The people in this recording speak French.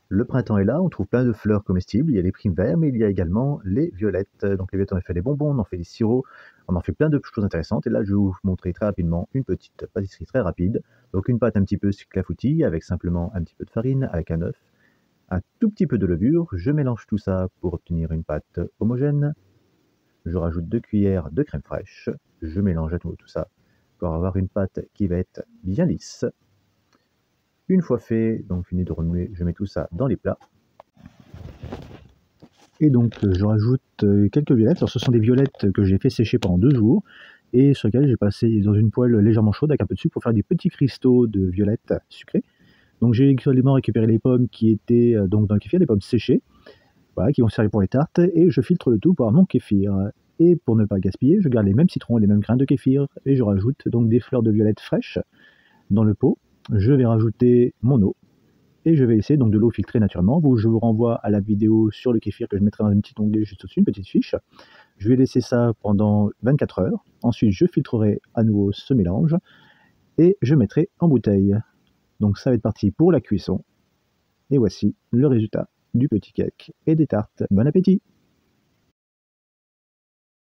Le printemps est là, on trouve plein de fleurs comestibles. Il y a les primevères, mais il y a également les violettes. Donc les violettes, on en fait des bonbons, on en fait des sirops, on en fait plein de choses intéressantes. Et là, je vais vous montrer très rapidement une petite pâtisserie très rapide. Donc une pâte un petit peu clafoutis, avec simplement un petit peu de farine, avec un œuf, un tout petit peu de levure. Je mélange tout ça pour obtenir une pâte homogène. Je rajoute 2 cuillères de crème fraîche. Je mélange à tout ça pour avoir une pâte qui va être bien lisse. Une fois fait, donc fini de remuer, je mets tout ça dans les plats. Et donc je rajoute quelques violettes. Alors ce sont des violettes que j'ai fait sécher pendant 2 jours et sur lesquelles j'ai passé dans une poêle légèrement chaude avec un peu de sucre pour faire des petits cristaux de violettes sucrées. Donc j'ai également récupéré les pommes qui étaient donc dans le kéfir, des pommes séchées, voilà, qui vont servir pour les tartes, et je filtre le tout pour avoir mon kéfir. Et pour ne pas gaspiller, je garde les mêmes citrons et les mêmes grains de kéfir et je rajoute donc des fleurs de violette fraîches dans le pot. Je vais rajouter mon eau et je vais laisser donc de l'eau filtrée naturellement. Je vous renvoie à la vidéo sur le kéfir que je mettrai dans un petit onglet juste au-dessus, une petite fiche. Je vais laisser ça pendant 24 heures. Ensuite, je filtrerai à nouveau ce mélange et je mettrai en bouteille. Donc ça va être parti pour la cuisson. Et voici le résultat du petit cake et des tartes. Bon appétit!